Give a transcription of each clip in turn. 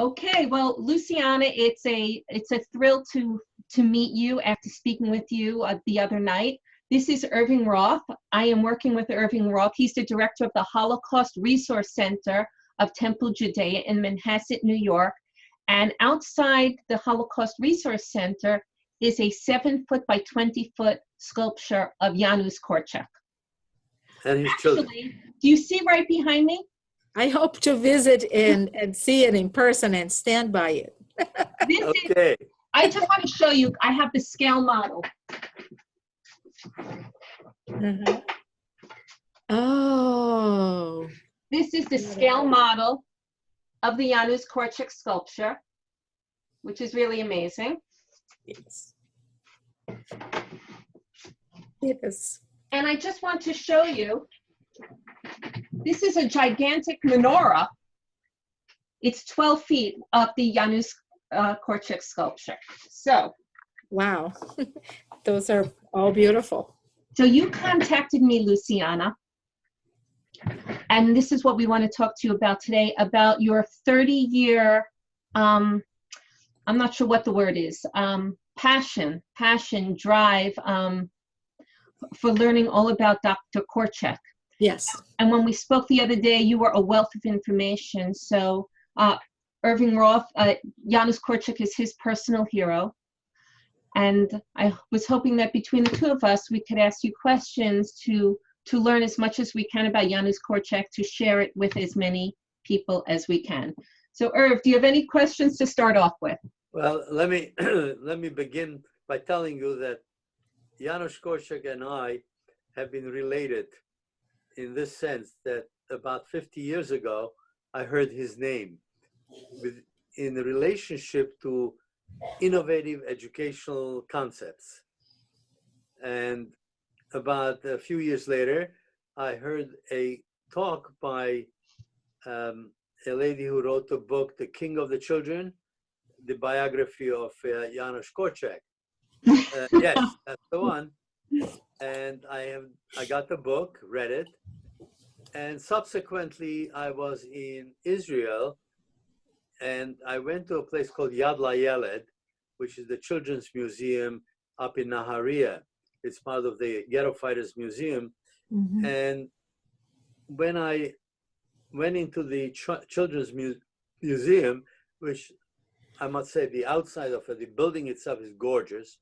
Okay, well, Luciana, it's a thrill to meet you after speaking with you the other night. This is Irving Roth. I am working with Irving Roth. He's the director of the Holocaust Resource Center of Temple Judea in Manhasset, New York. And outside the Holocaust Resource Center is a 7-foot by 20-foot sculpture of Janusz Korczak. And his children. Actually, do you see right behind me? I hope to visit and see it in person and stand by it. Okay. I just want to show you, I have the scale model. Uh-huh. Oh. This is the scale model of the Janusz Korczak sculpture, which is really amazing. Yes. It is. And I just want to show you, this is a gigantic menorah. It's 12 feet of the Janusz Korczak sculpture. So. Wow. Those are all beautiful. So you contacted me, Luciana, and this is what we want to talk to you about today, about your 30-year, I'm not sure what the word is, passion, drive for learning all about Dr. Korczak. Yes. And when we spoke the other day, you were a wealth of information. So Irving Roth, Janusz Korczak is his personal hero. And I was hoping that between the two of us, we could ask you questions to learn as much as we can about Janusz Korczak, to share it with as many people as we can. So Irv, do you have any questions to start off with? Well, let me begin by telling you that Janusz Korczak and I have been related in this sense that about 50 years ago, I heard his name in relationship to innovative educational concepts. And about a few years later, I heard a talk by a lady who wrote a book, The King of the Children, the biography of Janusz Korczak. Yes, that's the one. And I got the book, read it, and subsequently I was in Israel, and I went to a place called Yad LaYeled, which is the Children's Museum up in Nahariya. It's part of the Ghetto Fighters Museum. Mm-hmm. And when I went into the Children's Museum, which I must say the outside of it, the building itself is gorgeous,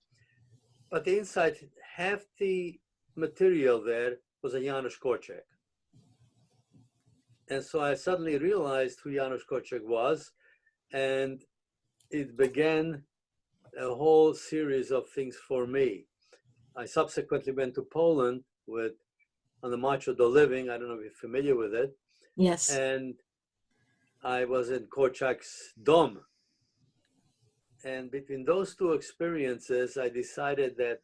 but the inside, half the material there was a Janusz Korczak. And so I suddenly realized who Janusz Korczak was, and it began a whole series of things for me. I subsequently went to Poland on the March of the Living. I don't know if you're familiar with it. Yes. And I was in Korczak's Dom. And between those two experiences, I decided that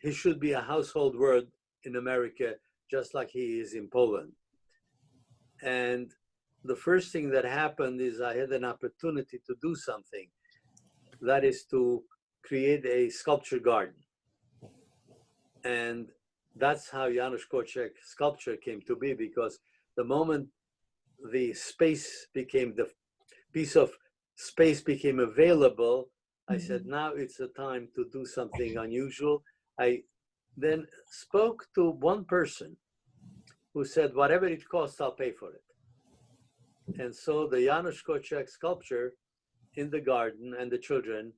he should be a household word in America, just like he is in Poland. And the first thing that happened is I had an opportunity to do something. That is to create a sculpture garden. And that's how Janusz Korczak sculpture came to be, because the moment the piece of space became available, I said, now it's the time to do something unusual. I then spoke to one person who said, whatever it costs, I'll pay for it. And so the Janusz Korczak sculpture in the garden and the children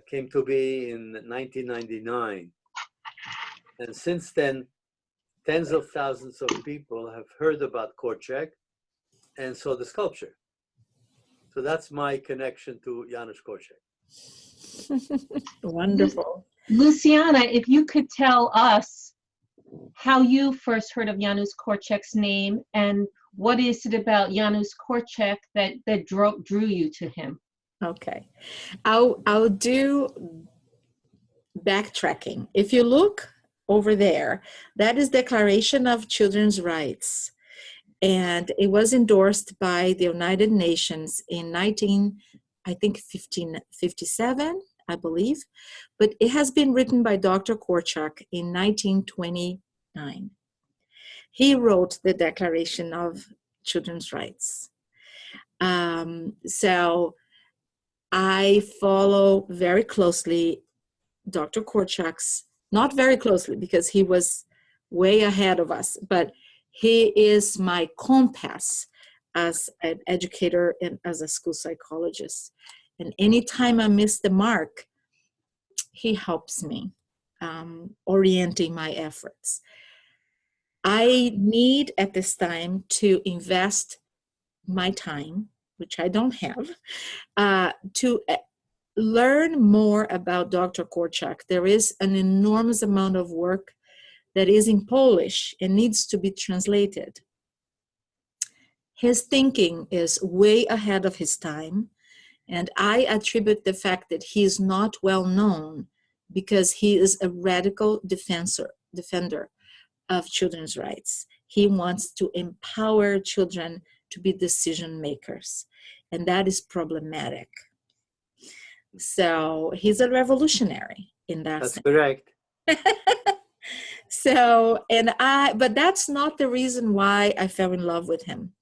came to be in 1999. And since then, tens of thousands of people have heard about Korczak, and so the sculpture. So that's my connection to Janusz Korczak. Wonderful. Luciana, if you could tell us how you first heard of Janusz Korczak's name, and what is it about Janusz Korczak that drew you to him? Okay, I'll do backtracking. If you look over there, that is Declaration of Children's Rights. And it was endorsed by the United Nations in 1557, I believe. But it has been written by Dr. Korczak in 1929. He wrote the Declaration of Children's Rights. So I follow very closely Dr. Korczak's, not very closely because he was way ahead of us, but he is my compass as an educator and as a school psychologist. And anytime I miss the mark, he helps me orienting my efforts. I need at this time to invest my time, which I don't have, to learn more about Dr. Korczak. There is an enormous amount of work that is in Polish and needs to be translated. His thinking is way ahead of his time, and I attribute the fact that he is not well known because he is a radical defender of children's rights. He wants to empower children to be decision makers, and that is problematic. So he's a revolutionary in that sense. That's correct. But that's not the reason why I fell in love with him.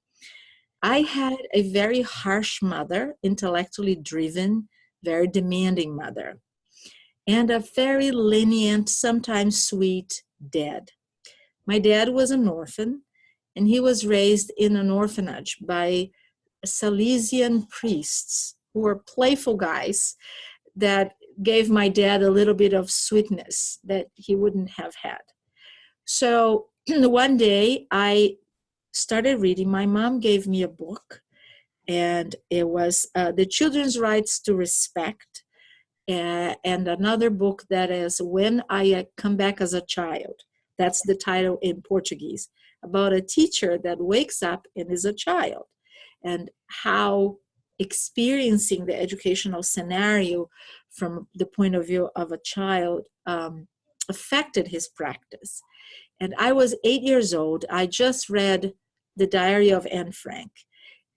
I had a very harsh mother, intellectually driven, very demanding mother, and a very lenient, sometimes sweet dad. My dad was an orphan, and he was raised in an orphanage by Salesian priests who were playful guys that gave my dad a little bit of sweetness that he wouldn't have had. So one day I started reading. My mom gave me a book, and it was The Children's Rights to Respect, and another book that is When I Come Back as a Child. That's the title in Portuguese, about a teacher that wakes up and is a child, and how experiencing the educational scenario from the point of view of a child affected his practice. And I was 8 years old. I just read The Diary of Anne Frank,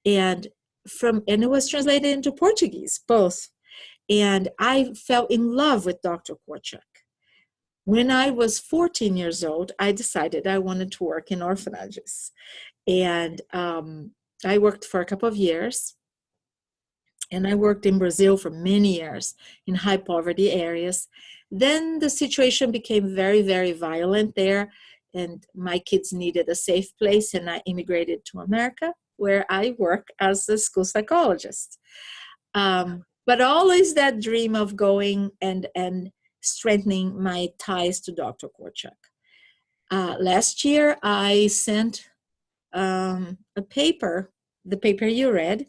and it was translated into Portuguese, both. And I fell in love with Dr. Korczak. When I was 14 years old, I decided I wanted to work in orphanages. And I worked for a couple of years. And I worked in Brazil for many years in high poverty areas. Then the situation became very, very violent there. And my kids needed a safe place. And I immigrated to America, where I work as a school psychologist. But always that dream of going and strengthening my ties to Dr. Korczak. Last year, I sent a paper, the paper you read,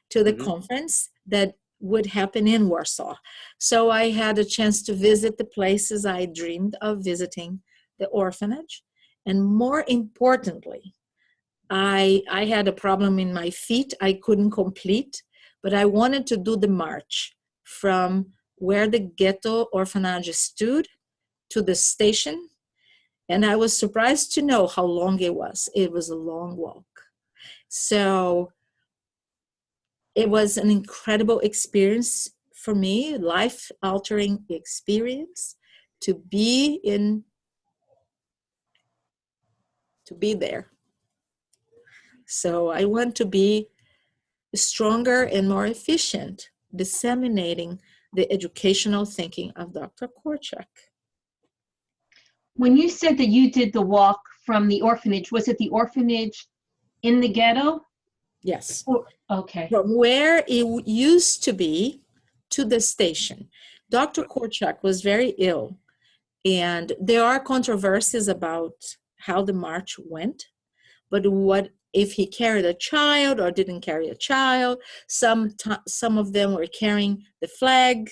to the conference that would happen in Warsaw. So I had a chance to visit the places I dreamed of visiting, the orphanage. And more importantly, I had a problem in my feet. I couldn't complete, but I wanted to do the march from where the ghetto orphanage stood to the station. And I was surprised to know how long it was. It was a long walk. So it was an incredible experience for me, life-altering experience to be there. So I want to be stronger and more efficient, disseminating the educational thinking of Dr. Korczak. When you said that you did the walk from the orphanage, was it the orphanage in the ghetto? Yes. Okay. From where it used to be to the station. Dr. Korczak was very ill, and there are controversies about how the march went, but what if he carried a child or didn't carry a child. Some of them were carrying the flag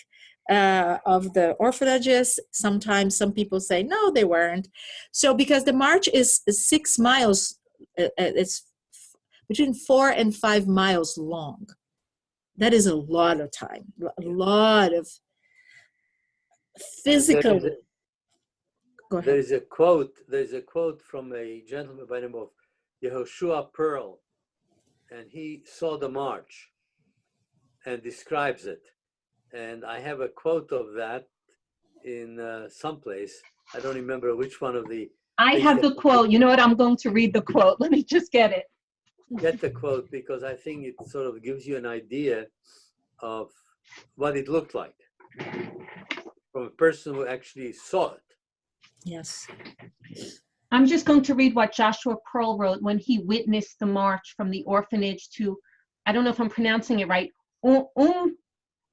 of the orphanages. Sometimes some people say, no, they weren't. So because the march is 6 miles, it's between 4 and 5 miles long. That is a lot of time, a lot of physical. There's a quote from a gentleman by the name of Yehoshua Pearl, and he saw the march and describes it. And I have a quote of that in someplace. I don't remember which one of the. I have the quote. You know what? I'm going to read the quote. Let me just get it. get the quote because I think it sort of gives you an idea of what it looked like from a person who actually saw it. Yes. I'm just going to read what Joshua Pearl wrote when he witnessed the march from the orphanage to, I don't know if I'm pronouncing it right, Umschlagplatz.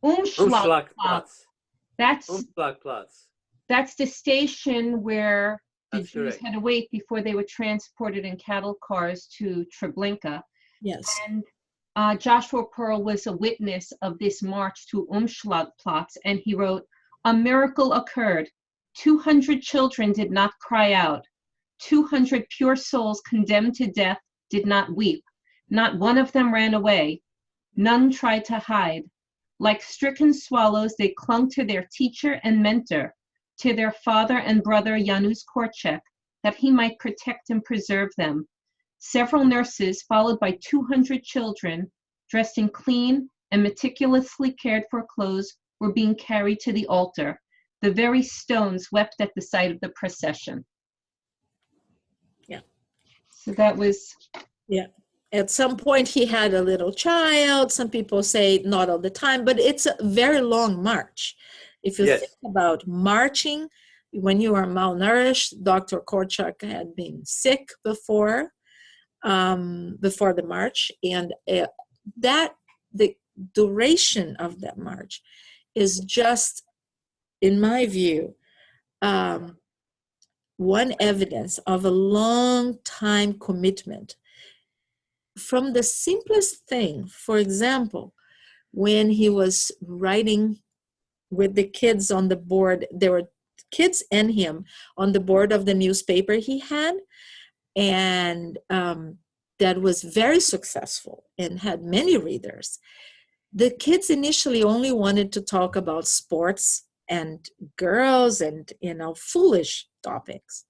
Umschlagplatz. That's the station where the That's Jews correct. had to wait before they were transported in cattle cars to Treblinka. Yes. And Joshua Pearl was a witness of this march to Umschlagplatz, and he wrote, "A miracle occurred. 200 children did not cry out. 200 pure souls condemned to death did not weep. Not one of them ran away. None tried to hide. Like stricken swallows, they clung to their teacher and mentor, to their father and brother Janusz Korczak, that he might protect and preserve them. Several nurses, followed by 200 children, dressed in clean and meticulously cared for clothes, were being carried to the altar. The very stones wept at the sight of the procession." Yeah. So that was... Yeah. At some point, he had a little child. Some people say not all the time, but it's a very long march. If you think about marching, when you are malnourished, Dr. Korczak had been sick before the march, and the duration of that march is just, in my view, one evidence of a long time commitment. From the simplest thing, for example, when he was writing with the kids on the board, there were kids and him on the board of the newspaper he had, and that was very successful and had many readers. The kids initially only wanted to talk about sports and girls and, foolish topics.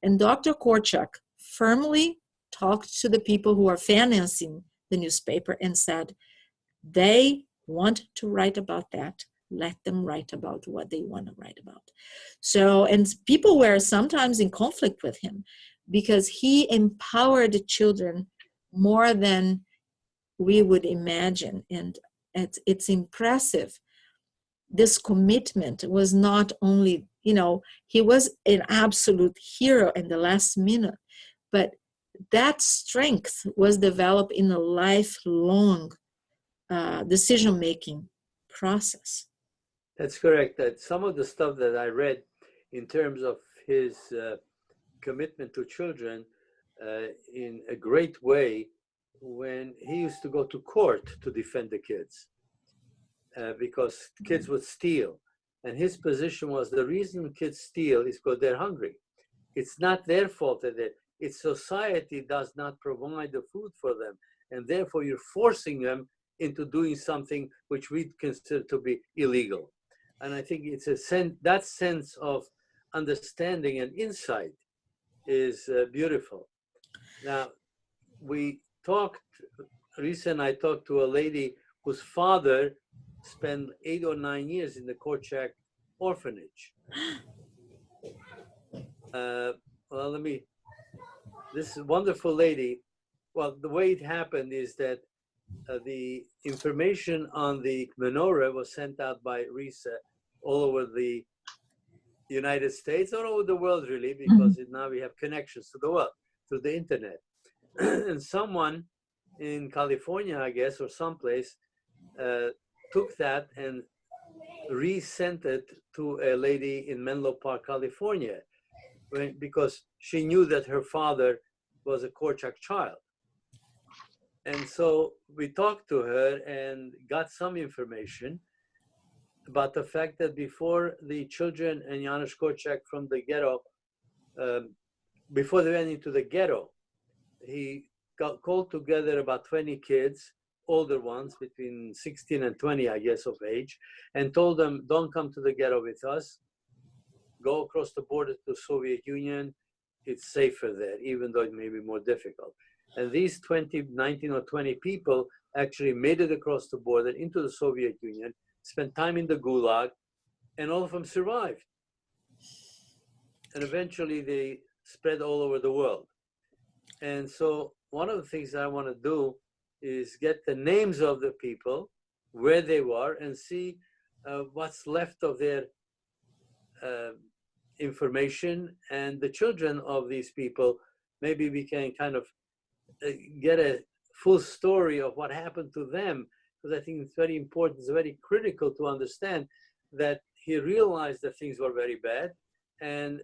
And Dr. Korczak firmly talked to the people who are financing the newspaper and said, they want to write about that. Let them write about what they want to write about. So, and people were sometimes in conflict with him because he empowered the children more than we would imagine. And it's impressive. This commitment was not only, he was an absolute hero in the last minute, but that strength was developed in a lifelong decision-making process. That's correct. That some of the stuff that I read in terms of his commitment to children in a great way when he used to go to court to defend the kids because kids would steal. And his position was the reason kids steal is because they're hungry. It's not their fault that it's society does not provide the food for them. And therefore you're forcing them into doing something which we consider to be illegal. And I think it's that sense of understanding and insight is beautiful. Now, Risa and I talked to a lady whose father spent 8 or 9 years in the Korczak orphanage. This wonderful lady, well, the way it happened is that the information on the menorah was sent out by Risa all over the United States, all over the world, really, because now we have connections to the world, through the internet. And someone in California, I guess, or someplace, took that and resent it to a lady in Menlo Park, California, because she knew that her father was a Korczak child. And so we talked to her and got some information about the fact that before the children and Janusz Korczak from the ghetto, before they went into the ghetto, he called together about 20 kids, older ones between 16 and 20, I guess, of age, and told them, don't come to the ghetto with us. Go across the border to the Soviet Union. It's safer there, even though it may be more difficult. And these 19 or 20 people actually made it across the border into the Soviet Union, spent time in the Gulag, and all of them survived. And eventually they spread all over the world. And so one of the things that I want to do is get the names of the people, where they were, and see what's left of their information, and the children of these people. Maybe we can kind of get a full story of what happened to them, because I think it's very important, it's very critical to understand that he realized that things were very bad and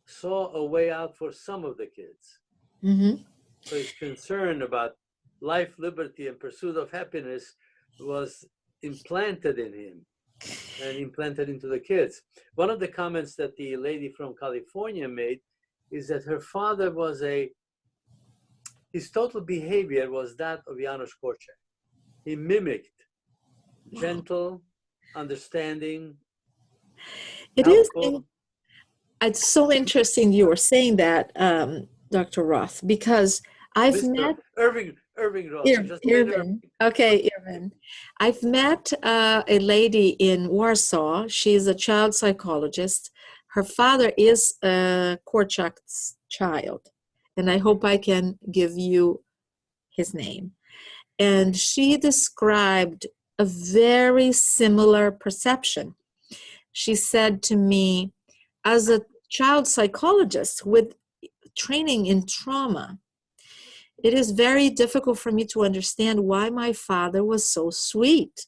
saw a way out for some of the kids. Mm-hmm. So his concern about life, liberty, and pursuit of happiness was implanted in him and implanted into the kids. One of the comments that the lady from California made is that her father was his total behavior was that of Janusz Korczak. He mimicked gentle, understanding, It helpful. is. It's so interesting you were saying that, Dr. Roth, because I've Mr. met Irving Roth. Just Irving. Okay, Irving. I've met a lady in Warsaw. She's a child psychologist. Her father is Korczak's child, and I hope I can give you his name. And she described a very similar perception. She said to me, as a child psychologist with training in trauma, it is very difficult for me to understand why my father was so sweet.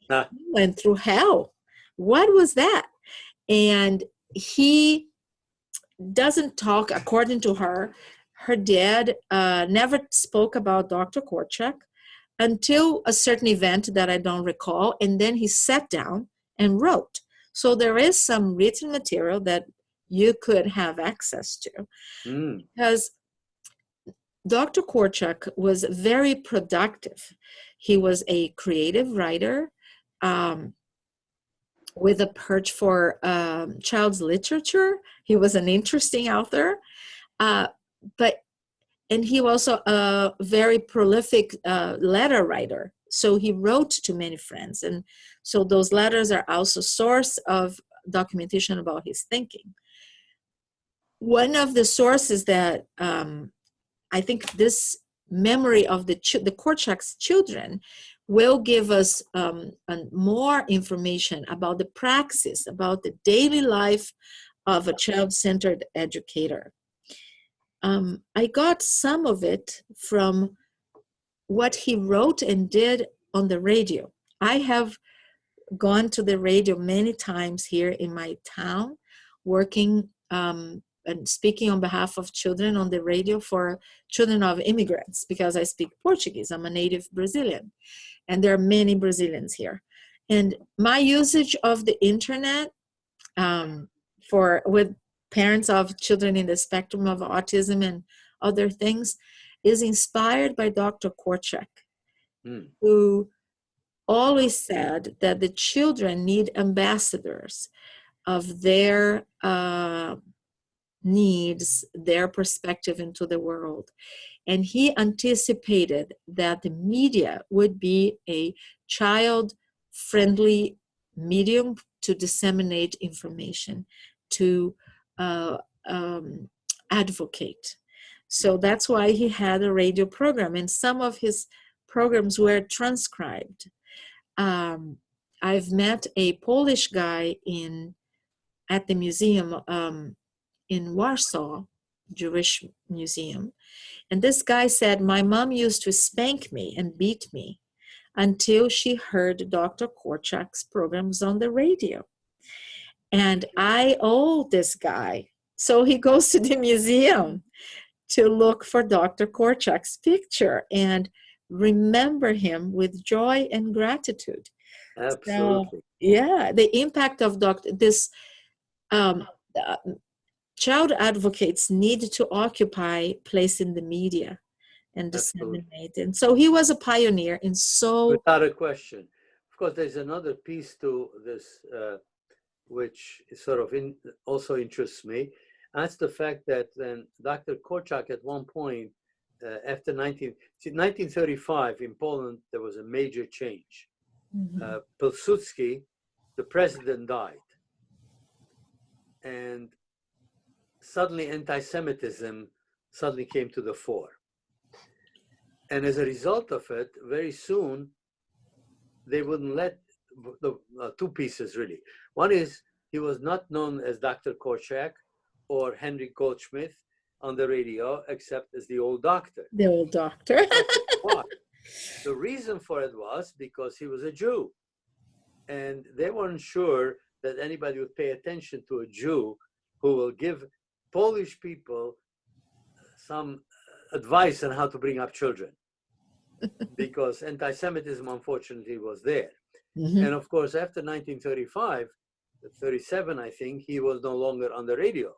He went through hell. What was that? And he doesn't talk, according to her. Her dad never spoke about Dr. Korczak until a certain event that I don't recall. And then he sat down and wrote. So there is some written material that you could have access to. Because Dr. Korczak was very productive. He was a creative writer with a perch for child's literature. He was an interesting author, and he was also a very prolific letter writer. So he wrote to many friends, and so those letters are also source of documentation about his thinking. One of the sources that I think this memory of the Korczak's children will give us more information about the praxis, about the daily life of a child-centered educator. I got some of it from what he wrote and did on the radio. I have gone to the radio many times here in my town, working and speaking on behalf of children on the radio for children of immigrants, because I speak Portuguese. I'm a native Brazilian, and there are many Brazilians here. And my usage of the internet with parents of children in the spectrum of autism and other things is inspired by Dr. Korczak, who always said that the children need ambassadors of their needs, their perspective into the world. And he anticipated that the media would be a child-friendly medium to disseminate information, to advocate. So that's why he had a radio program, and some of his programs were transcribed. I've met a Polish guy at the museum in Warsaw, Jewish museum, and this guy said, my mom used to spank me and beat me until she heard Dr. Korczak's programs on the radio. And I owe this guy. So he goes to the museum to look for Dr. Korczak's picture and remember him with joy and gratitude. Absolutely. So, yeah, the impact of this child advocates need to occupy place in the media and disseminate. And so he was a pioneer in without a question. Of course, there's another piece to this which sort of also interests me. That's the fact that then Dr. Korczak at one point, after 1935 in Poland, there was a major change. Pilsudski, the president, died. And suddenly anti-Semitism suddenly came to the fore. And as a result of it, very soon, they wouldn't let the two pieces really. One is he was not known as Dr. Korczak or Henry Goldschmidt on the radio, except as the old doctor. The old doctor. Why? The reason for it was because he was a Jew. And they weren't sure that anybody would pay attention to a Jew who will give Polish people some advice on how to bring up children. Because anti-Semitism, unfortunately, was there. Mm-hmm. And of course, after 1935, 37, I think, he was no longer on the radio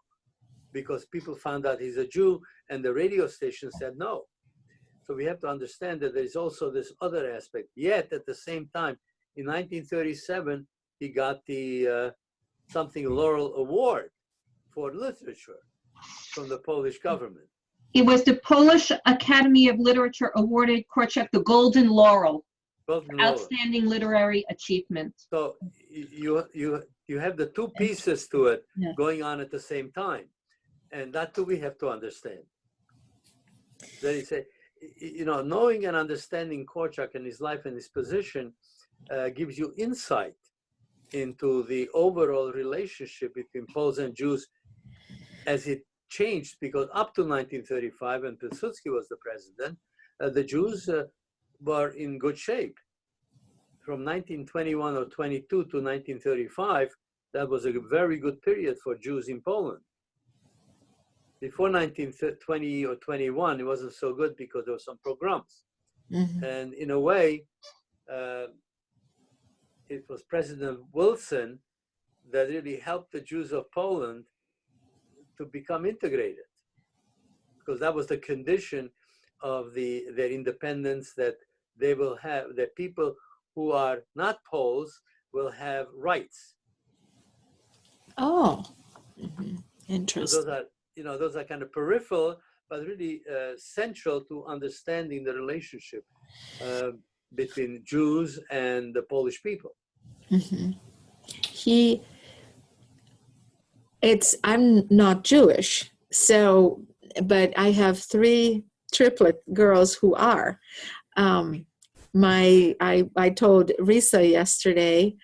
because people found out he's a Jew and the radio station said no. So we have to understand that there's also this other aspect. Yet, at the same time, in 1937, he got the something Laurel Award for literature from the Polish government. It was the Polish Academy of Literature awarded Korczak the Golden Laurel, outstanding literary achievement. So you have the two pieces to it Yeah. going on at the same time, and that too we have to understand. That is, knowing and understanding Korczak and his life and his position gives you insight into the overall relationship between Poles and Jews as it changed, because up to 1935, when Pilsudski was the president, the Jews were in good shape. From 1921 or 22 to 1935, that was a very good period for Jews in Poland. Before 1920 or 21, it wasn't so good because there were some pogroms. Mm-hmm. And in a way, it was President Wilson that really helped the Jews of Poland to become integrated, because that was the condition of their independence, that they will have, that people who are not Poles will have rights. Oh, mm-hmm. Interesting. So those are kind of peripheral, but really central to understanding the relationship between Jews and the Polish people. Mm-hmm. I'm not Jewish, so, but I have 3 triplet girls who are. I told Risa yesterday,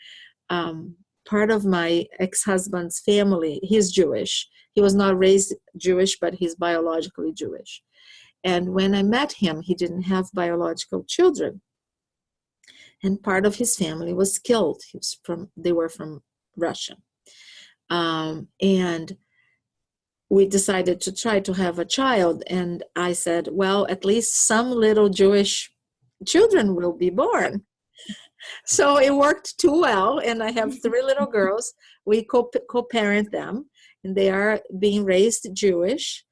part of my ex-husband's family, he's Jewish. He was not raised Jewish, but he's biologically Jewish. And when I met him, he didn't have biological children. And part of his family was killed. They were from Russia. And we decided to try to have a child. And I said, well, at least some little Jewish children will be born. So it worked too well. And I have 3 little girls. We co-parent them, and they are being raised Jewish.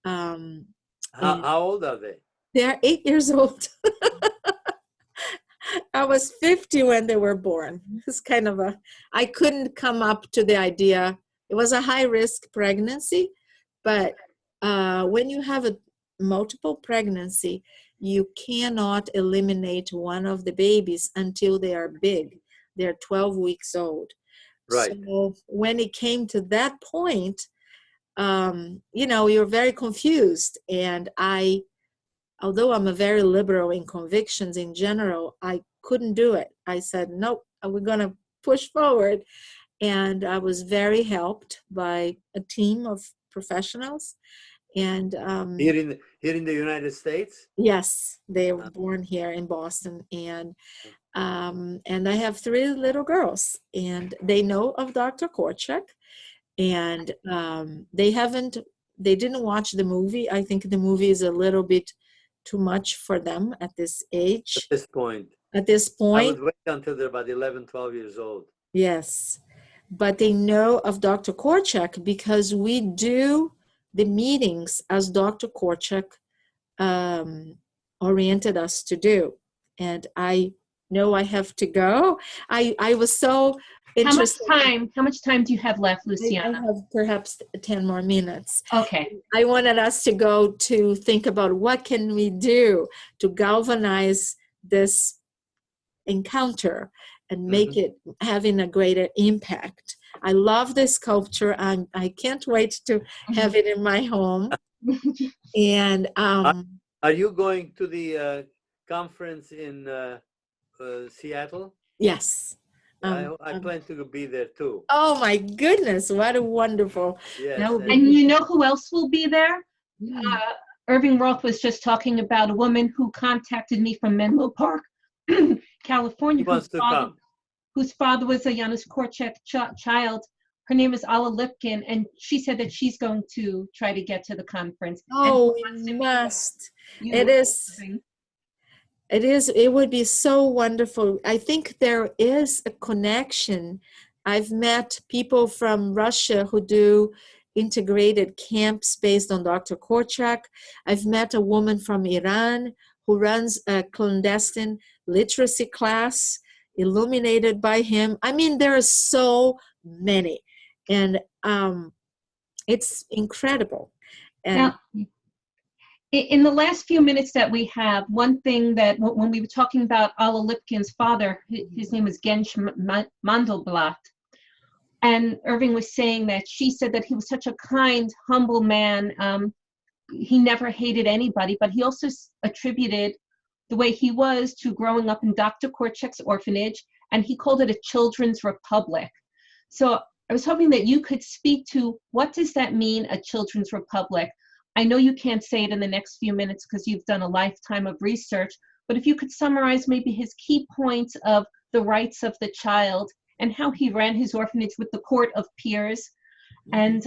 How old are they? They are 8 years old. I was 50 when they were born. It's kind of I couldn't come up to the idea. It was a high-risk pregnancy, but when you have a multiple pregnancy, you cannot eliminate one of the babies until they are big. They're 12 weeks old. Right. So when it came to that point, you're very confused. And although I'm a very liberal in convictions in general, I couldn't do it. I said, nope, we're going to push forward. And I was very helped by a team of professionals. And here in the United States? Yes, they were born here in Boston. And I have 3 little girls, and they know of Dr. Korczak. And they didn't watch the movie. I think the movie is a little bit too much for them at this age. At this point. I would wait until they're about 11, 12 years old. Yes. But they know of Dr. Korczak because we do the meetings as Dr. Korczak oriented us to do. And I know I have to go. I was so interested. How much time do you have left, Luciana? I have perhaps 10 more minutes. Okay. I wanted us to go to think about what can we do to galvanize this encounter and make it having a greater impact. I love this sculpture. I can't wait to have it in my home. And I Are you going to the conference in Seattle? Yes. I plan to be there too. Oh my goodness, what a wonderful. Yes, That would be And you know who else will be there? Mm. Irving Roth was just talking about a woman who contacted me from Menlo Park, California, he wants to come. whose father was a Janusz Korczak child. Her name is Alla Lipkin, and she said that she's going to try to get to the conference. Oh, we must. It is. It would be so wonderful. I think there is a connection. I've met people from Russia who do integrated camps based on Dr. Korczak. I've met a woman from Iran who runs a clandestine literacy class illuminated by him. I mean, there are so many, and it's incredible. And now, in the last few minutes that we have, one thing that when we were talking about Alla Lipkin's father, his name was Gensh Mandelblatt, and Irving was saying that she said that he was such a kind, humble man. He never hated anybody, but he also attributed the way he was to growing up in Dr. Korczak's orphanage, and he called it a children's republic. So I was hoping that you could speak to what does that mean, a children's republic? I know you can't say it in the next few minutes because you've done a lifetime of research, but if you could summarize maybe his key points of the rights of the child and how he ran his orphanage with the court of peers, and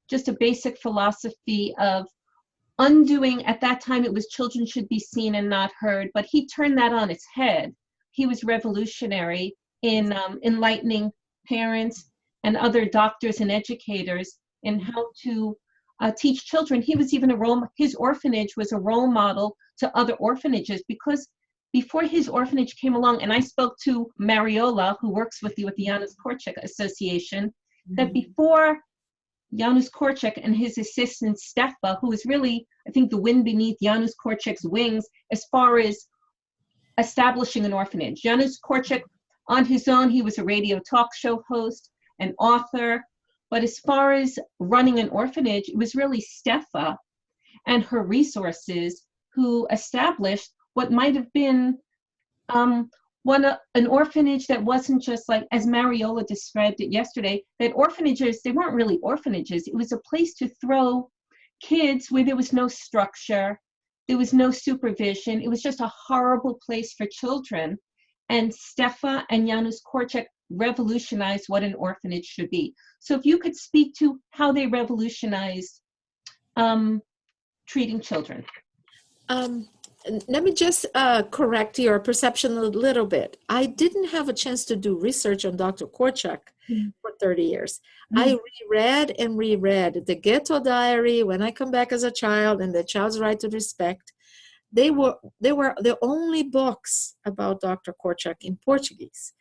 just a basic philosophy of undoing, at that time it was children should be seen and not heard, but he turned that on its head. He was revolutionary in enlightening parents and other doctors and educators in how to teach children. He was even his orphanage was a role model to other orphanages, because before his orphanage came along, and I spoke to Mariola, who works with you at the Janusz Korczak Association, that before Janusz Korczak and his assistant Stefa, who was really, I think, the wind beneath Janusz Korczak's wings as far as establishing an orphanage. Janusz Korczak, on his own, he was a radio talk show host, an author, but as far as running an orphanage, it was really Stefa and her resources who established what might have been an orphanage that wasn't just like, as Mariola described it yesterday, that orphanages, they weren't really orphanages. It was a place to throw kids where there was no structure, there was no supervision. It was just a horrible place for children. And Stefa and Janusz Korczak revolutionized what an orphanage should be. So if you could speak to how they revolutionized treating children. Let me just correct your perception a little bit. I didn't have a chance to do research on Dr. Korczak for 30 years. I reread and reread the Ghetto Diary, When I Come Back as a Child, and The Child's Right to Respect. They were the only books about Dr. Korczak in Portuguese.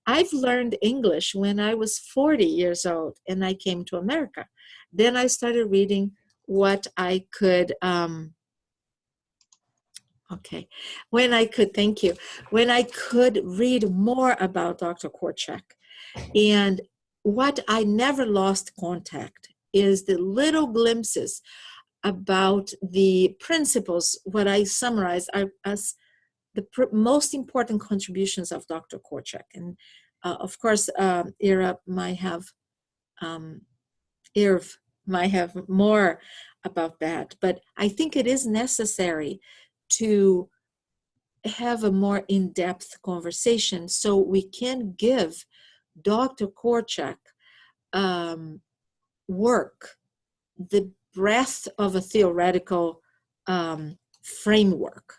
I've learned English when I was 40 years old and I came to America. Then I started reading what I could, when I could read more about Dr. Korczak. And what I never lost contact is the little glimpses about the principles, what I summarize as the most important contributions of Dr. Korczak. And of course, Irv might have more about that, but I think it is necessary to have a more in-depth conversation so we can give Dr. Korczak work the breadth of a theoretical framework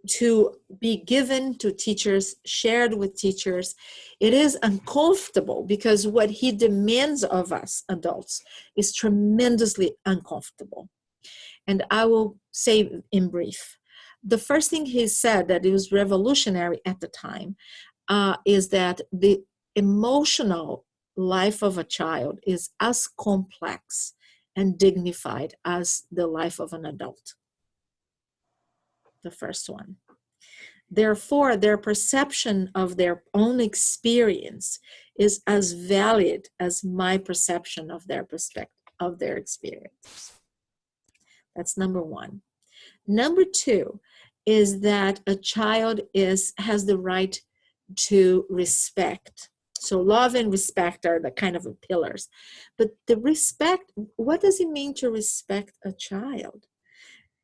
to be given to teachers, shared with teachers. It is uncomfortable because what he demands of us adults is tremendously uncomfortable. And I will say in brief, the first thing he said that it was revolutionary at the time is that the emotional life of a child is as complex and dignified as the life of an adult. The first one. Therefore, their perception of their own experience is as valid as my perception of their perspective, of their experience. That's number one. Number two is that a child has the right to respect. So love and respect are the kind of pillars. But the respect, what does it mean to respect a child?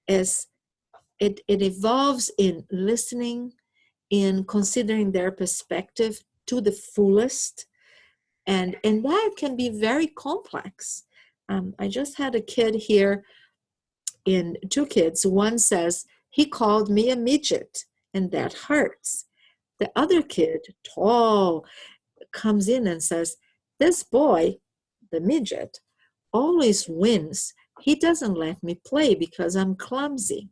As it evolves in listening, in considering their perspective to the fullest, and that can be very complex. I just had a kid here, two kids. One says, he called me a midget, and that hurts. The other kid, tall, comes in and says, this boy, the midget, always wins. He doesn't let me play because I'm clumsy.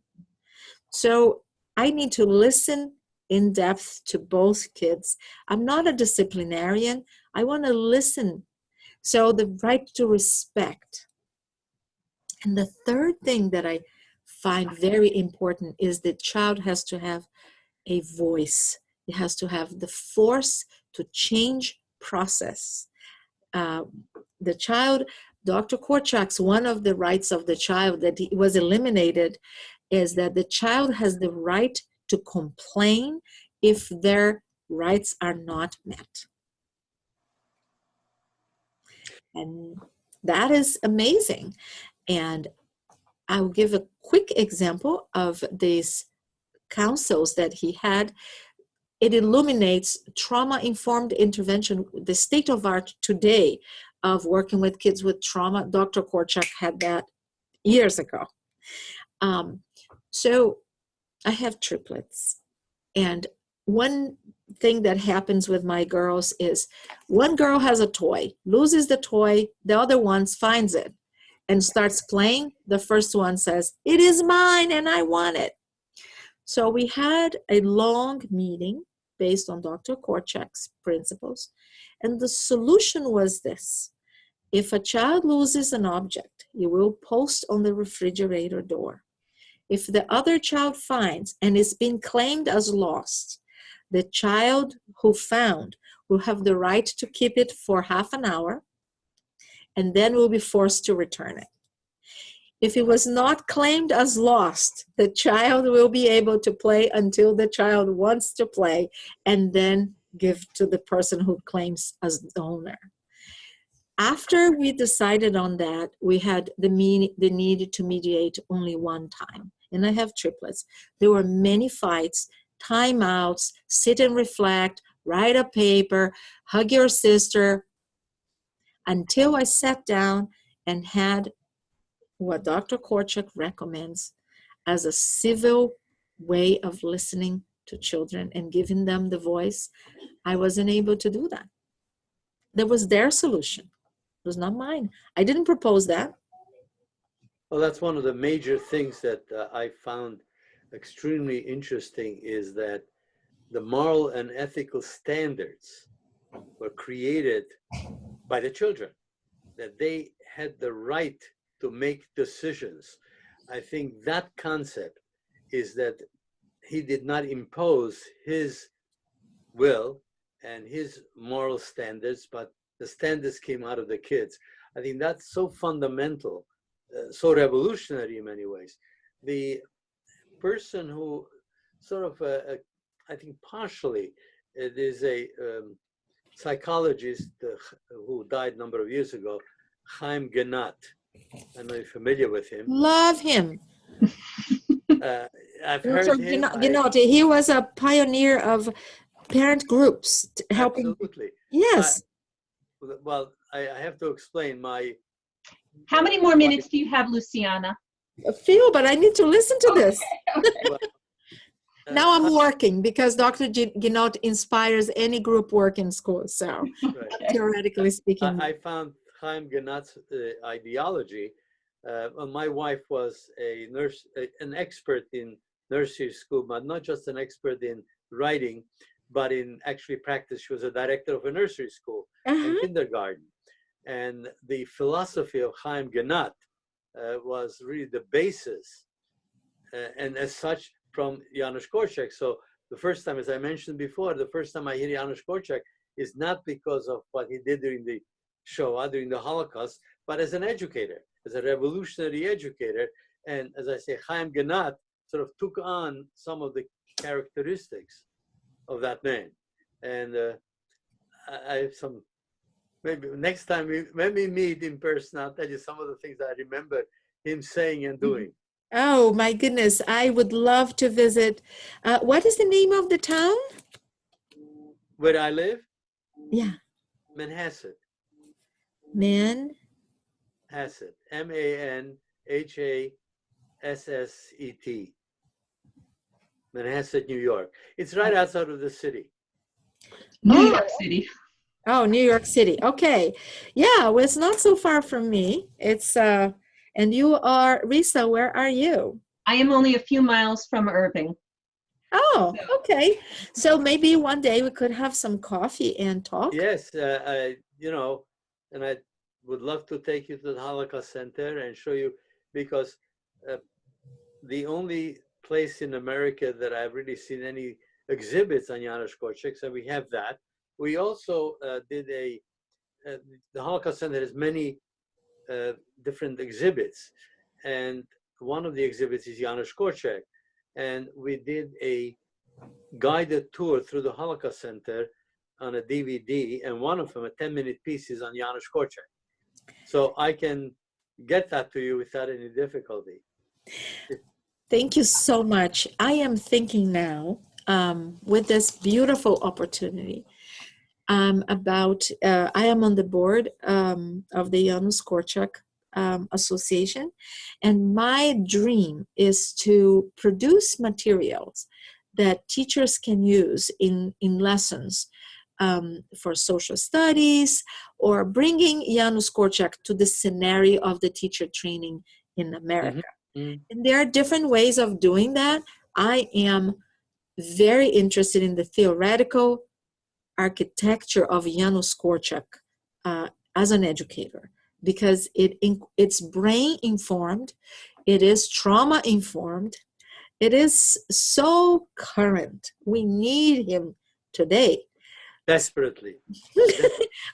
So I need to listen in depth to both kids. I'm not a disciplinarian. I want to listen. So the right to respect. And the third thing that I find very important is the child has to have a voice. It has to have the force to change process. The child, Dr. Korczak's, one of the rights of the child that was eliminated is that the child has the right to complain if their rights are not met. And that is amazing. And I'll give a quick example of these councils that he had. It illuminates trauma-informed intervention, the state of art today of working with kids with trauma. Dr. Korczak had that years ago. So I have triplets. And one thing that happens with my girls is one girl has a toy, loses the toy, the other one finds it and starts playing. The first one says, it is mine and I want it. So we had a long meeting based on Dr. Korczak's principles. And the solution was this. If a child loses an object, you will post on the refrigerator door. If the other child finds and it's been claimed as lost, the child who found will have the right to keep it for half an hour and then will be forced to return it. If it was not claimed as lost, the child will be able to play until the child wants to play and then give to the person who claims as the owner. After we decided on that, we had the need to mediate only one time. And I have triplets. There were many fights, timeouts, sit and reflect, write a paper, hug your sister, until I sat down and had what Dr. Korczak recommends as a civil way of listening to children and giving them the voice. I wasn't able to do that. That was their solution. It was not mine. I didn't propose that. Well, that's one of the major things that I found extremely interesting is that the moral and ethical standards were created by the children, that they had the right to make decisions. I think that concept is that he did not impose his will and his moral standards, but the standards came out of the kids. I think that's so fundamental, so revolutionary in many ways. The person who sort of, I think partially, it is a psychologist who died a number of years ago, Chaim Genat. I don't know if you're familiar with him. Love him. I've heard him. He was a pioneer of parent groups helping. Absolutely. Yes. Well, I have to explain my. How many more minutes do you have, Luciana? A few, but I need to listen to this. Well, now I'm working because Dr. Genat inspires any group work in school. So right. theoretically speaking. I found Chaim Genat's ideology. My wife was a nurse, an expert in nursery school, but not just an expert in writing, but in actually practice. She was a director of a nursery school and kindergarten. And the philosophy of Chaim Genat was really the basis, and as such, from Janusz Korczak. So the first time, as I mentioned before, the first time I hear Janusz Korczak is not because of what he did during the Shoah, during the Holocaust, but as an educator, as a revolutionary educator, And as I say, Chaim Ganat sort of took on some of the characteristics of that man. And I have some, maybe next time when we meet in person, I'll tell you some of the things I remember him saying and doing. Oh my goodness, I would love to visit. What is the name of the town? Where I live? Yeah. Manhasset. Manhasset. Manhasset. Manhasset, New York. It's right outside of the city. New York City. Oh, New York City. Okay. Yeah, well, it's not so far from me. It's and you are, Risa, where are you? I am only a few miles from Irving. Oh, okay. So maybe one day we could have some coffee and talk. Yes, you know, and I would love to take you to the Holocaust Center and show you, because the only place in America that I've really seen any exhibits on Janusz Korczak, so we have that. We also did the Holocaust Center has many different exhibits, and one of the exhibits is Janusz Korczak, and we did a guided tour through the Holocaust Center on a DVD, and one of them, a 10-minute piece, is on Janusz Korczak. So I can get that to you without any difficulty. Thank you so much. I am thinking now, with this beautiful opportunity, about, I am on the board of the Janusz Korczak Association, and my dream is to produce materials that teachers can use in lessons for social studies, or bringing Janusz Korczak to the scenario of the teacher training in America. Mm-hmm. And there are different ways of doing that. I am very interested in the theoretical architecture of Janusz Korczak as an educator, because it's brain informed, it is trauma informed, it is so current. We need him today. Desperately.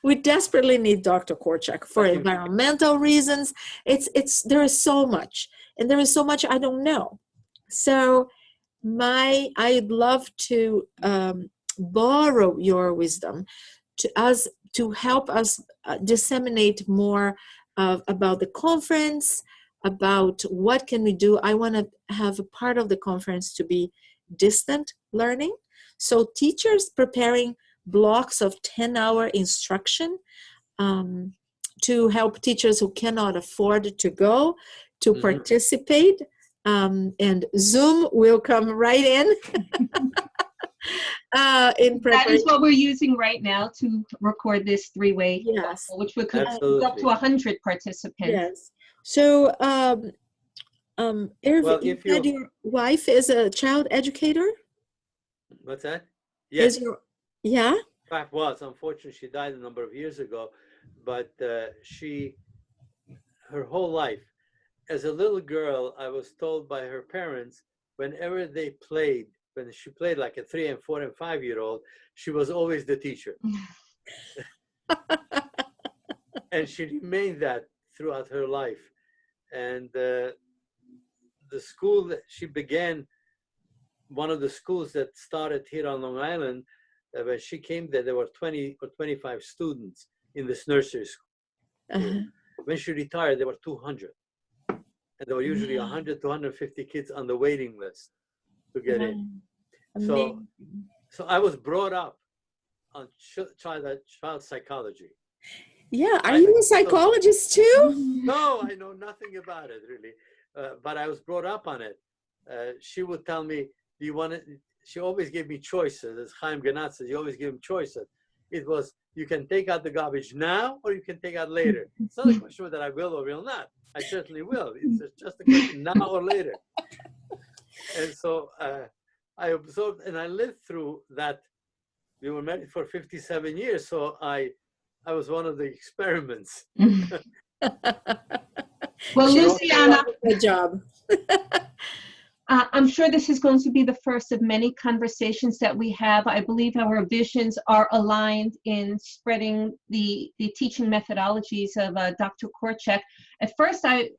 We desperately need Dr. Korczak for environmental reasons. There is so much, and there is so much I don't know. So I'd love to borrow your wisdom to help us disseminate more about the conference, about what can we do. I want to have a part of the conference to be distant learning. So teachers preparing blocks of 10-hour instruction to help teachers who cannot afford to go to participate. And Zoom will come right in. That is what we're using right now to record this three-way, yes, which would could up to 100 participants. Yes. So, Irving, well, you said your wife is a child educator? What's that? Yes. Yeah? In fact, was. Unfortunately, she died a number of years ago, but her whole life, as a little girl, I was told by her parents, whenever they played, when she played like a 3 and 4 and 5-year-old, she was always the teacher. And she remained that throughout her life. And the school that she began, one of the schools that started here on Long Island, when she came there were 20 or 25 students in this nursery school. When she retired, there were 200. And there were usually 100 to 150 kids on the waiting list to get in. So I was brought up on child psychology. Yeah, are you a psychologist too? No, I know nothing about it really, but I was brought up on it. She would tell me, "Do you want it?" She always gave me choices. As Chaim Ganat says, you always give him choices. It was, you can take out the garbage now, or you can take out later. It's not a question that I will or will not. I certainly will. It's just a question now or later. And so I observed and I lived through that. We were married for 57 years, so I was one of the experiments. Well, Luciana, good job. I'm sure this is going to be the first of many conversations that we have. I believe our visions are aligned in spreading the teaching methodologies of Dr. Korczak. At first, I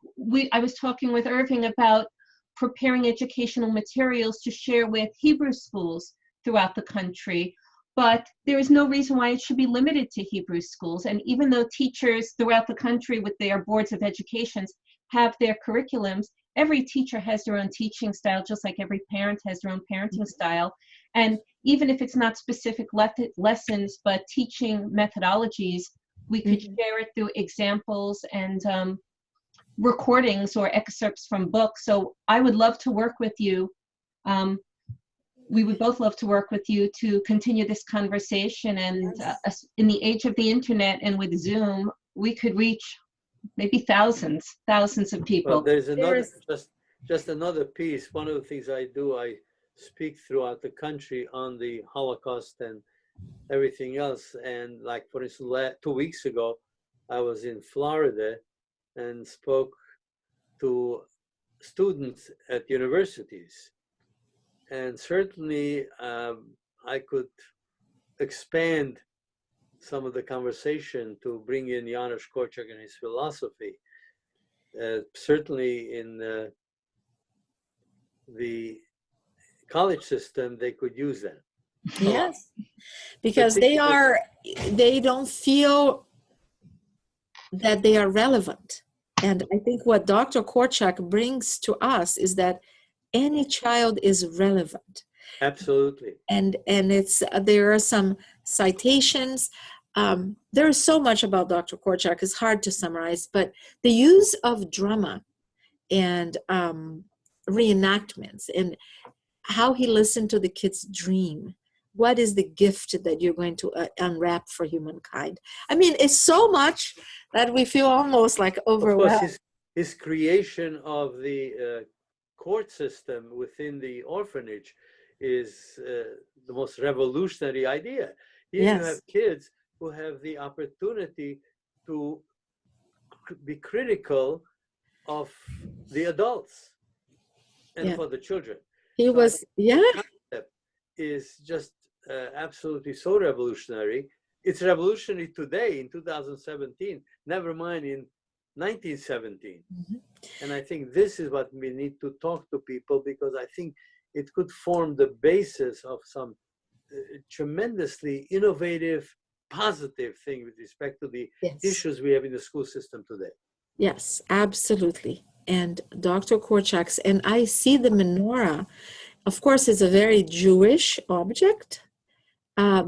I was talking with Irving about preparing educational materials to share with Hebrew schools throughout the country. But there is no reason why it should be limited to Hebrew schools. And even though teachers throughout the country with their boards of educations have their curriculums, every teacher has their own teaching style, just like every parent has their own parenting style. And even if it's not specific lessons, but teaching methodologies, we could share it through examples and recordings or excerpts from books. So I would love to work with you. We would both love to work with you to continue this conversation. And in the age of the internet and with Zoom, we could reach maybe thousands of people. Well, there's another, just another piece. One of the things I do, I speak throughout the country on the Holocaust and everything else. And like, for instance, 2 weeks ago, I was in Florida and spoke to students at universities. And certainly I could expand some of the conversation to bring in Janusz Korczak and his philosophy. Certainly in the college system, they could use that. Yes, because they don't feel that they are relevant. And I think what Dr. Korczak brings to us is that any child is relevant. Absolutely. And it's there are some citations. There is so much about Dr. Korczak. It's hard to summarize, but the use of drama and reenactments and how he listened to the kids dream. What is the gift that you're going to unwrap for humankind? I mean, it's so much that we feel almost like overwhelmed. Of course, his creation of the court system within the orphanage is the most revolutionary idea. Here you have kids who have the opportunity to be critical of the adults and for the children. He was, the concept is just absolutely so revolutionary. It's revolutionary today in 2017, never mind in 1917. And I think this is what we need to talk to people, because I think it could form the basis of some tremendously innovative, positive thing with respect to the issues we have in the school system today. Yes, absolutely. And Dr. Korczak's, and I see the menorah, of course, is a very Jewish object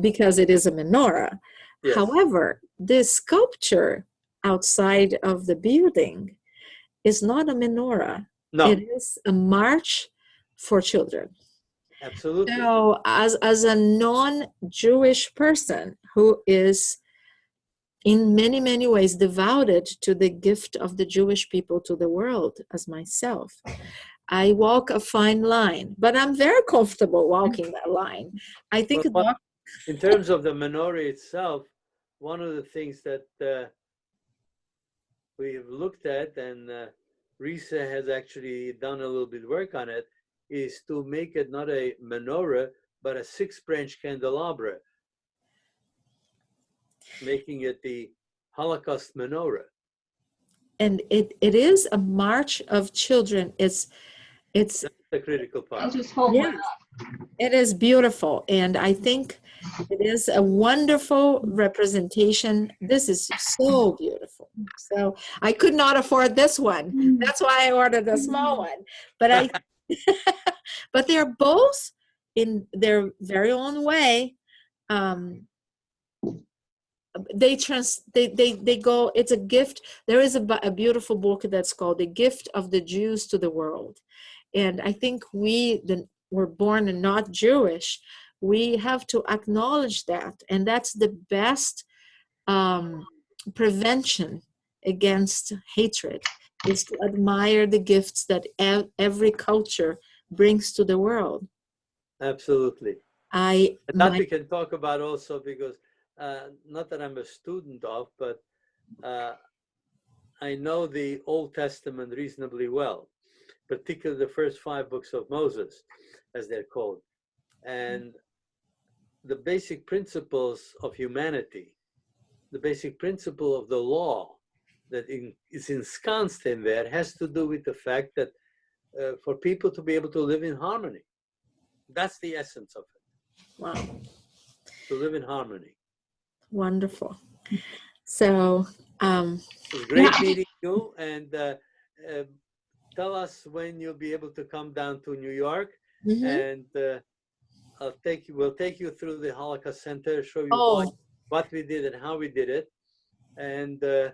because it is a menorah. Yes. However, this sculpture outside of the building is not a menorah. No. It is a march for children. Absolutely. So as a non-Jewish person who is in many, many ways devoted to the gift of the Jewish people to the world as myself, I walk a fine line, but I'm very comfortable walking that line. I think in terms of the menorah itself, one of the things that we've looked at, and Risa has actually done a little bit of work on it, is to make it not a menorah, but a 6-branch candelabra, making it the Holocaust menorah. And it is a march of children. It's That's the critical part. I'll just hold one up. It is beautiful, and I think it is a wonderful representation. This is so beautiful. So I could not afford this one. That's why I ordered a small one. But but they're both in their very own way. They go. It's a gift. There is a beautiful book that's called "The Gift of the Jews to the World," and I think we're born and not Jewish, we have to acknowledge that. And that's the best prevention against hatred, is to admire the gifts that every culture brings to the world. Absolutely. That we can talk about also, because not that I'm a student of, but I know the Old Testament reasonably well, particularly the first 5 books of Moses, as they're called. And the basic principles of humanity, the basic principle of the law, that is ensconced in there has to do with the fact that for people to be able to live in harmony. That's the essence of it. Wow. To live in harmony. Wonderful. So, it was great meeting you, and tell us when you'll be able to come down to New York, and we'll take you through the Holocaust Center, show you what we did and how we did it, and to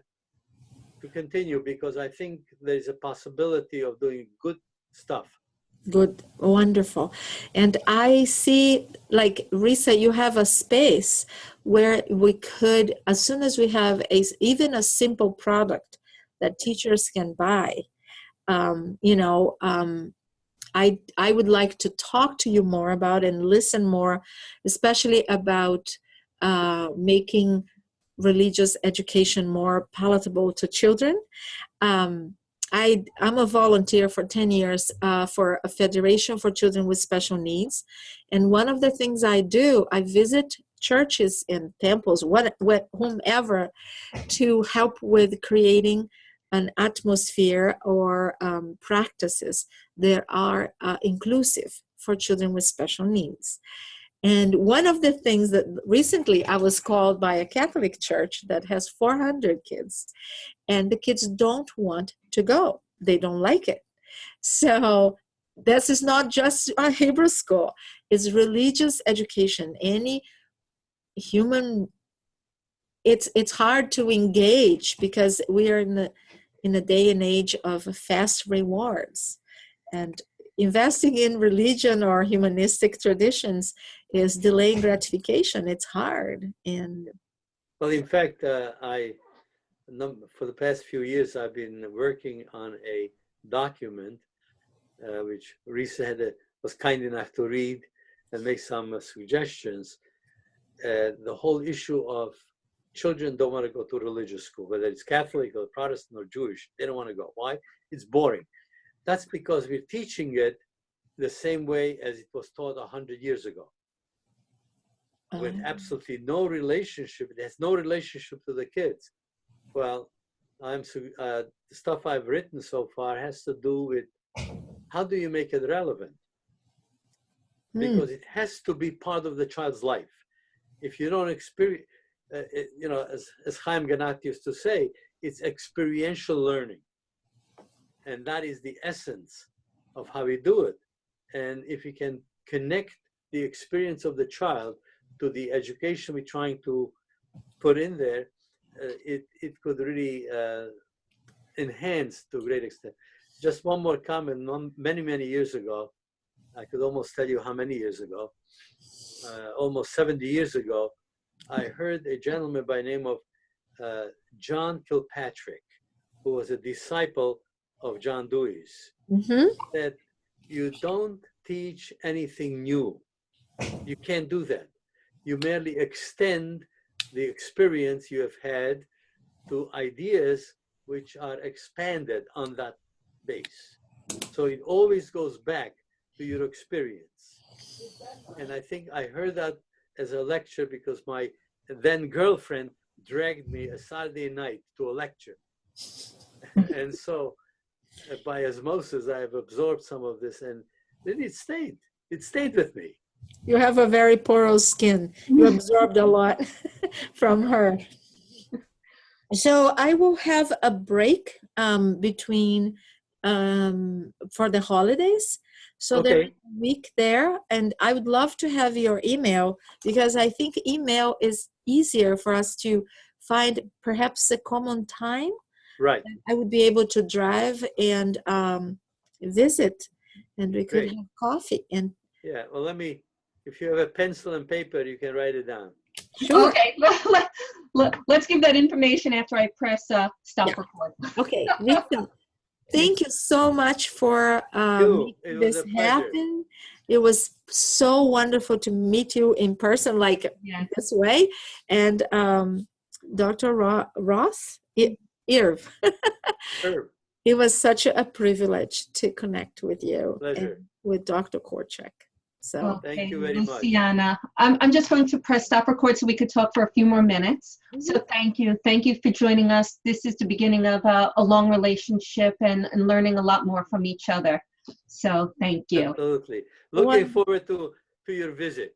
continue, because I think there's a possibility of doing good stuff. Good, wonderful. And I see, like, Risa, you have a space where we could, as soon as we have even a simple product that teachers can buy, I would like to talk to you more about and listen more, especially about making religious education more palatable to children. I'm a volunteer for 10 years for a federation for children with special needs. And one of the things I do, I visit churches and temples, whomever, to help with creating an atmosphere or practices that are inclusive for children with special needs. And one of the things that recently I was called by a Catholic church that has 400 kids, and the kids don't want to go. They don't like it. So this is not just a Hebrew school. It's religious education. Any human, it's hard to engage because we are in a day and age of fast rewards. And investing in religion or humanistic traditions is delaying gratification. It's hard. And well, in fact, for the past few years, I've been working on a document which Risa was kind enough to read and make some suggestions. The whole issue of children don't want to go to religious school, whether it's Catholic or Protestant or Jewish, they don't want to go. Why? It's boring. That's because we're teaching it the same way as it was taught 100 years ago, with absolutely no relationship. It has no relationship to the kids. Well, the stuff I've written so far has to do with how do you make it relevant? Because it has to be part of the child's life. If you don't experience, as Chaim Ganat used to say, it's experiential learning. And that is the essence of how we do it. And if we can connect the experience of the child to the education we're trying to put in there, it could really enhance to a great extent. Just one more comment. Many, many years ago, I could almost tell you how many years ago, almost 70 years ago, I heard a gentleman by the name of John Kilpatrick, who was a disciple of John Dewey's, that you don't teach anything new. You can't do that. You merely extend the experience you have had to ideas which are expanded on that base. So it always goes back to your experience. And I think I heard that as a lecture because my then girlfriend dragged me a Saturday night to a lecture. And so by osmosis, I have absorbed some of this, and then it stayed with me. You have a very porous skin. You absorbed a lot from her. So I will have a break between for the holidays. So Okay. there's a week there, and I would love to have your email because I think email is easier for us to find perhaps a common time. Right. I would be able to drive and visit, and we could have coffee. And yeah, well, if you have a pencil and paper, you can write it down. sure. Okay, let's give that information after I press stop record. Okay, listen. Thank you so much for making this happen. It was so wonderful to meet you in person, like this way. And Dr. Roth, Irv. It was such a privilege to connect with you and with Dr. Korczak. So Thank you very much. Luciana, I'm just going to press stop record so we could talk for a few more minutes. So thank you. Thank you for joining us. This is the beginning of a long relationship and learning a lot more from each other. So thank you. Absolutely. Looking forward to your visit.